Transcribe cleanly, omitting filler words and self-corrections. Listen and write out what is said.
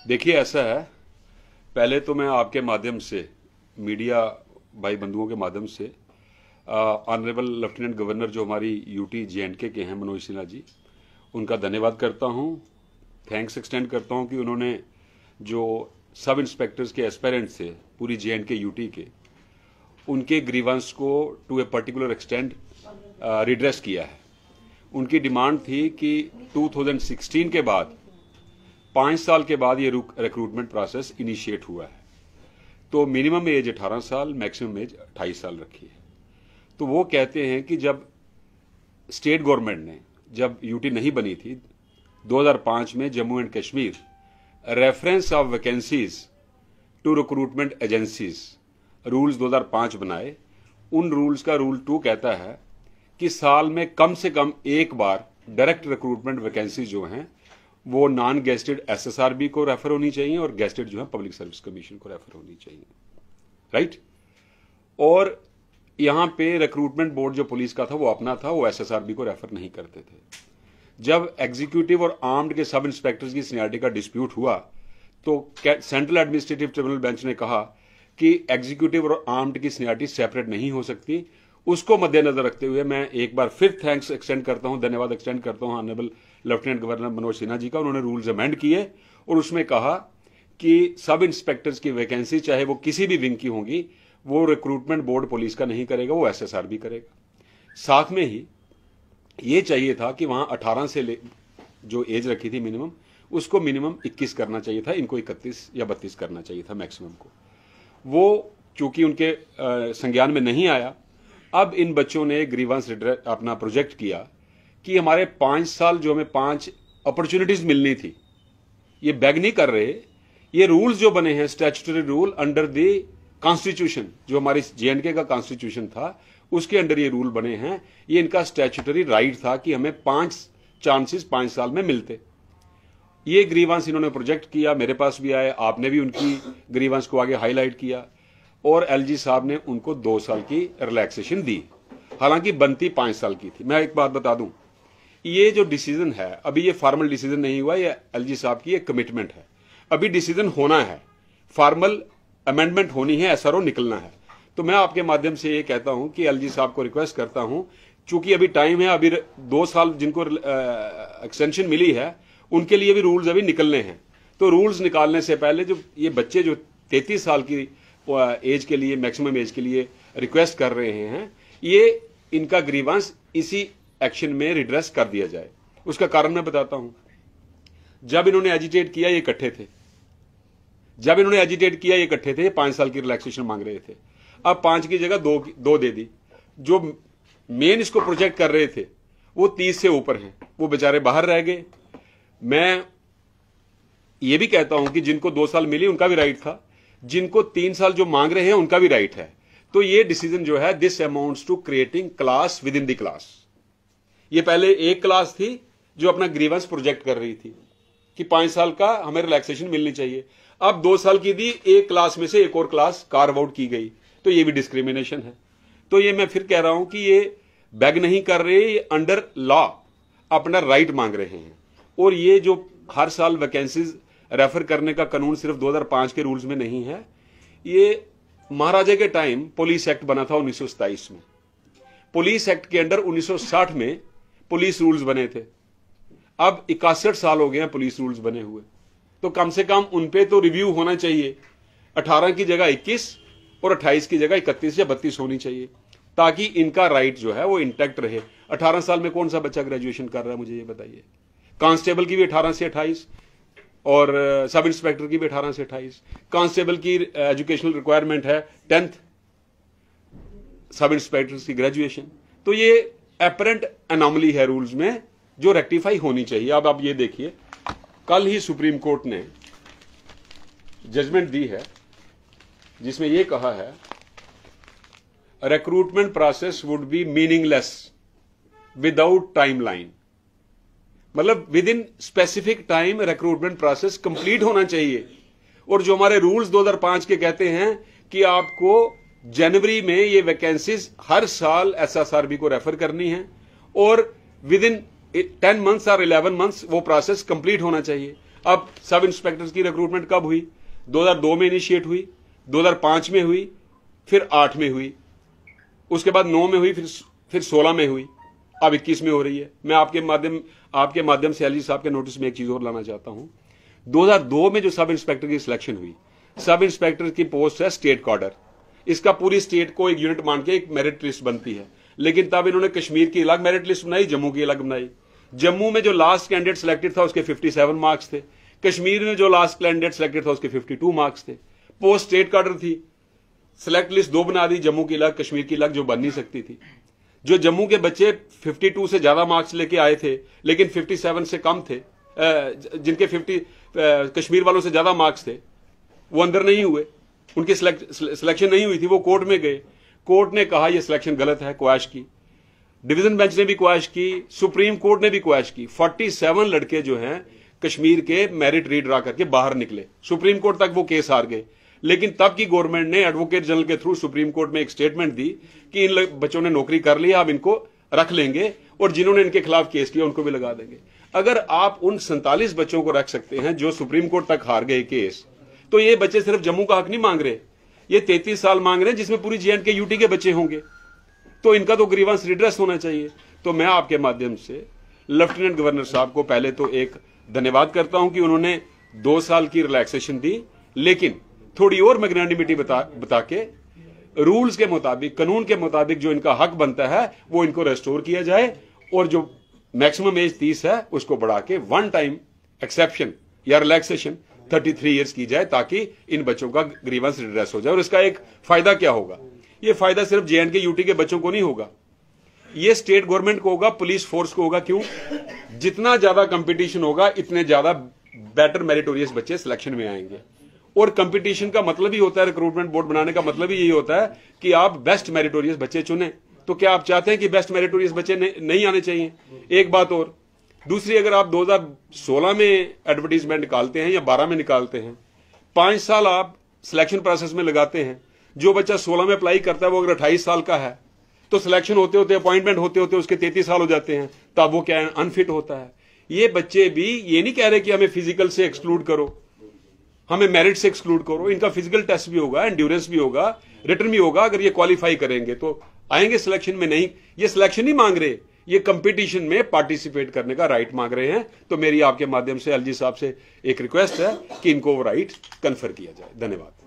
देखिए, ऐसा है, पहले तो मैं आपके माध्यम से, मीडिया भाई बंधुओं के माध्यम से, ऑनरेबल लेफ्टिनेंट गवर्नर जो हमारी यूटी जे&के के हैं मनोज सिन्हा जी, उनका धन्यवाद करता हूं, थैंक्स एक्सटेंड करता हूं कि उन्होंने जो सब इंस्पेक्टर्स के एस्पेरेंट थे पूरी जे&के यूटी के, उनके ग्रीवेंस को to a particular extent redress किया है। उनकी डिमांड थी कि 2016 के बाद 5 साल के बाद ये रिक्रूटमेंट प्रोसेस इनिशिएट हुआ है, तो मिनिमम एज 18 साल, मैक्सिमम एज 28 साल रखी है। तो वो कहते हैं कि जब स्टेट गवर्नमेंट ने, जब यूटी नहीं बनी थी 2005 में, Jammu and Kashmir reference of vacancies to recruitment agencies rules 2005 बनाए। उन रूल्स का रूल 2 कहता है कि साल में कम से कम एक बार डायरेक्ट रिक्रूटमेंट वैकेंसीज जो हैं वो नॉन गेस्टेड एसएसआरबी को रेफर होनी चाहिए और गेस्टेड जो है पब्लिक सर्विस कमीशन को रेफर होनी चाहिए, राइट। और यहां पे रिक्रूटमेंट बोर्ड जो पुलिस का था वो अपना था, वो एसएसआरबी को रेफर नहीं करते थे। जब एग्जीक्यूटिव और आर्म्ड के सब इंस्पेक्टर्स की सीनियरिटी का डिस्प्यूट हुआ तो सेंट्रल एडमिनिस्ट्रेटिव ट्रिब्यूनल बेंच ने कहा कि एग्जीक्यूटिव और आर्म्ड की सीनियरिटी सेपरेट नहीं हो सकती। उसको मद्देनजर रखते हुए मैं एक बार फिर थैंक्स एक्सटेंड करता हूं, धन्यवाद एक्सटेंड करता हूं honourable lieutenant governor Manoj Sinha ji का। उन्होंने रूल्स अमेंड किए और उसमें कहा कि सब इंस्पेक्टर्स की वैकेंसी चाहे वो किसी भी विंग की होंगी, वो रिक्रूटमेंट बोर्ड पुलिस का नहीं करेगा, वो एसएसआरबी करेगा। साथ में ही ये चाहिए था कि वहां 18 से जो एज रखी थी मिनिमम, उसको मिनिमम 21 करना चाहिए था, इनको 31 या 32 करना चाहिए था मैक्सिमम को। वो चूंकि उनके संज्ञान में नहीं आया, अब इन बच्चों ने ग्रीवेंस अपना प्रोजेक्ट किया कि हमारे 5 साल जो हमें 5 अपॉर्चुनिटीज मिलनी थी, ये बैग नहीं कर रहे। ये रूल्स जो बने हैं statutory rule under the constitution, जो हमारी जे&के का कॉन्स्टिट्यूशन था उसके अंडर ये रूल बने हैं। ये इनका स्टैट्यूटरी राइट था कि हमें 5 चांसेस 5 साल में मिलते। ये ग्रीवेंस इन्होंने प्रोजेक्ट किया, मेरे पास भी आए, आपने भी उनकी ग्रीवेंस को आगे हाईलाइट किया और एलजी साहब ने उनको 2 साल की रिलैक्सेशन दी, हालांकि बनती 5 साल की थी। मैं एक बात बता दूं, ये जो डिसीजन है अभी ये फॉर्मल डिसीजन नहीं हुआ, ये एलजी साहब की एक कमिटमेंट है। अभी डिसीजन होना है, फॉर्मल अमेंडमेंट होनी है, एसआरओ निकलना है। तो मैं आपके माध्यम से ये कहता हूं कि एलजी साहब को रिक्वेस्ट करता हूं, चूंकि अभी टाइम है, अभी 2 साल जिनको एक्सटेंशन मिली है उनके लिए भी रूल्स अभी निकलने हैं। तो रूल्स निकालने से पहले जो ये बच्चे जो 33 साल की एज के लिए, मैक्सिमम एज के लिए रिक्वेस्ट कर रहे हैं, ये इनका ग्रीवेंस इसी एक्शन में रिड्रेस कर दिया जाए। उसका कारण मैं बताता हूं। जब इन्होंने एजिटेट किया ये इकट्ठे थे, जब इन्होंने एजिटेट किया ये इकट्ठे थे, 5 साल की रिलैक्सेशन मांग रहे थे। अब 5 की जगह 2 दे दी। जो मेन इसको प्रोजेक्ट कर रहे थे वो 30 से ऊपर हैं, वो बेचारे बाहर रह गए। मैं ये भी कहता हूं कि जिनको 2 साल मिली उनका भी राइट था, जिनको 3 साल जो मांग रहे हैं उनका भी राइट है। तो ये डिसीजन जो है, this amounts to creating class within the class. ये पहले एक क्लास थी जो अपना ग्रीवेंस प्रोजेक्ट कर रही थी कि 5 साल का हमें रिलैक्सेशन मिलनी चाहिए। अब 2 साल की दी, एक क्लास में से एक और क्लास कार्व आउट की गई, तो ये भी डिस्क्रिमिनेशन है। तो ये मैं फिर कह रहा हूं कि ये बैग नहीं कर रहे, ये अंडर लॉ अपना राइट मांग रहे हैं। और ये जो हर साल वैकेंसीज रेफर करने का कानून सिर्फ 2005 के रूल्स में नहीं है, ये महाराजा के टाइम पुलिस एक्ट बना था 1927 में। पुलिस एक्ट के अंडर 1960 में पुलिस रूल्स बने थे। अब 61 साल हो गए हैं पुलिस रूल्स बने हुए, तो कम से कम उनपे तो रिव्यू होना चाहिए। 18 की जगह 21 और 28 की जगह 31 या 32 होनी चाहिए, ताकि इनका राइट जो है वो इंटैक्ट रहे। 18 साल में कौन सा बच्चा ग्रेजुएशन कर रहा है, मुझे ये बताइए। कांस्टेबल की भी 18 से 28 और सब इंस्पेक्टर की भी 18 से 28। कांस्टेबल की एजुकेशनल रिक्वायरमेंट है 10th, सब इंस्पेक्टर्स की ग्रेजुएशन। तो ये एपरेंट एनॉमली है रूल्स में जो रेक्टिफाई होनी चाहिए। अब आप ये देखिए, कल ही सुप्रीम कोर्ट ने जजमेंट दी है जिसमें यह कहा है, recruitment process would be meaningless without timeline. मतलब within specific time recruitment process complete होना चाहिए। और जो हमारे रूल्स 2005 के कहते हैं कि आपको जनवरी में ये वैकेंसीज हर साल एसएसआरबी को रेफर करनी है और विद इन 10 मंथ्स और 11 मंथ्स वो प्रोसेस कंप्लीट होना चाहिए। अब सब इंस्पेक्टर्स की रिक्रूटमेंट कब हुई? 2002 में इनिशिएट हुई, 2005 में हुई, फिर 8 में हुई, उसके बाद 9 में हुई, फिर 16 में हुई, अब 21 में हो रही है। मैं आपके माध्यम से एलजी साहब के नोटिस में एक चीज और लाना चाहता हूं। 2002 में जो सब इंस्पेक्टर की सिलेक्शन हुई, सब इंस्पेक्टर की पोस्ट है स्टेट कॉडर, इसका पूरी स्टेट को एक यूनिट मान के एक मेरिट लिस्ट बनती है, लेकिन तब इन्होंने कश्मीर की अलग मेरिट लिस्ट बनाई, जम्मू की अलग बनाई। जम्मू में जो लास्ट कैंडिडेट सिलेक्टेड था उसके 57 मार्क्स थे, कश्मीर में जो लास्ट कैंडिडेट सिलेक्टेड था उसके 52 मार्क्स थे। पोस्ट स्टेट कॉडर थी, सिलेक्ट लिस्ट 2 बना दी, जम्मू की अलग कश्मीर की अलग, जो बन नहीं सकती थी। जो जम्मू के बच्चे 52 से ज्यादा मार्क्स लेके आए थे लेकिन 57 से कम थे, जिनके 50 कश्मीर वालों से ज्यादा मार्क्स थे, वो अंदर नहीं हुए, उनकी सिलेक्शन नहीं हुई थी, वो कोर्ट में गए। कोर्ट ने कहा यह सिलेक्शन गलत है, क्वैश की, डिवीजन बेंच ने भी क्वैश की, सुप्रीम कोर्ट ने भी क्वैश की। 47 लड़के जो हैं कश्मीर के मेरिट रीड्रा करके बाहर निकले, सुप्रीम कोर्ट तक वो केस हार गए। लेकिन तब की गवर्नमेंट ने एडवोकेट जनरल के थ्रू सुप्रीम कोर्ट में एक स्टेटमेंट दी कि इन बच्चों ने नौकरी कर ली, अब इनको रख लेंगे और जिन्होंने इनके खिलाफ केस किया उनको भी लगा देंगे। अगर आप उन 47 बच्चों को रख सकते हैं जो सुप्रीम कोर्ट तक हार गए केस, तो ये बच्चे सिर्फ जम्मू का हक नहीं मांग रहे, ये 33 साल मांग रहे हैं जिसमें पूरी JNK यूटी के बच्चे होंगे, तो इनका तो ग्रीवेंस रिड्रेस होना चाहिए। तो मैं आपके माध्यम से लेफ्टिनेंट गवर्नर साहब को पहले तो एक धन्यवाद करता हूं कि उन्होंने 2 साल की रिलैक्सेशन दी, लेकिन थोड़ी और मैग्नानिमिटी बता के रूल्स के मुताबिक, कानून के मुताबिक जो इनका हक बनता है वो इनको रेस्टोर किया जाए, और जो मैक्सिमम एज 30 है उसको बढ़ा के 1 टाइम एक्सेप्शन या रिलैक्सेशन 33 ईयर्स की जाए, ताकि इन बच्चों का ग्रीवेंस रिड्रेस हो जाए। और इसका एक फायदा क्या होगा? ये फायदा सिर्फ JNK यूटी के बच्चों को नहीं होगा, ये स्टेट गवर्नमेंट को होगा, पुलिस फोर्स को होगा। क्यों? जितना ज्यादा कंपटीशन होगा इतने ज्यादा बेटर मेरिटोरियस बच्चे सिलेक्शन में आएंगे। और कंपटीशन का मतलब ही होता है, रिक्रूटमेंट बोर्ड बनाने का मतलब ही यही होता है कि आप बेस्ट मेरिटोरियस बच्चे चुने। तो क्या आप चाहते हैं कि बेस्ट मेरिटोरियस बच्चे नहीं आने चाहिए? एक बात और, दूसरी, अगर आप 2016 में एडवर्टीजमेंट निकालते हैं या 12 में निकालते हैं, 5 साल आप सिलेक्शन प्रोसेस में लगाते हैं, जो बच्चा 16 में अप्लाई करता है वो अगर 28 साल का है तो सिलेक्शन होते होते, अपॉइंटमेंट होते होते उसके 33 साल हो जाते हैं, तब वो क्या अनफिट होता है। ये बच्चे भी ये नहीं कह रहे कि हमें फिजिकल से एक्सक्लूड करो, हमें मेरिट से एक्सक्लूड करो, इनका फिजिकल टेस्ट भी होगा, एंड्योरेंस भी होगा, रिटर्न भी होगा। अगर ये क्वालिफाई करेंगे तो आएंगे सिलेक्शन में। नहीं, ये सिलेक्शन नहीं मांग रहे, ये कंपटीशन में पार्टिसिपेट करने का राइट मांग रहे हैं। तो मेरी आपके माध्यम से एलजी साहब से एक रिक्वेस्ट है कि इनको वो राइट कन्फर किया जाए। धन्यवाद।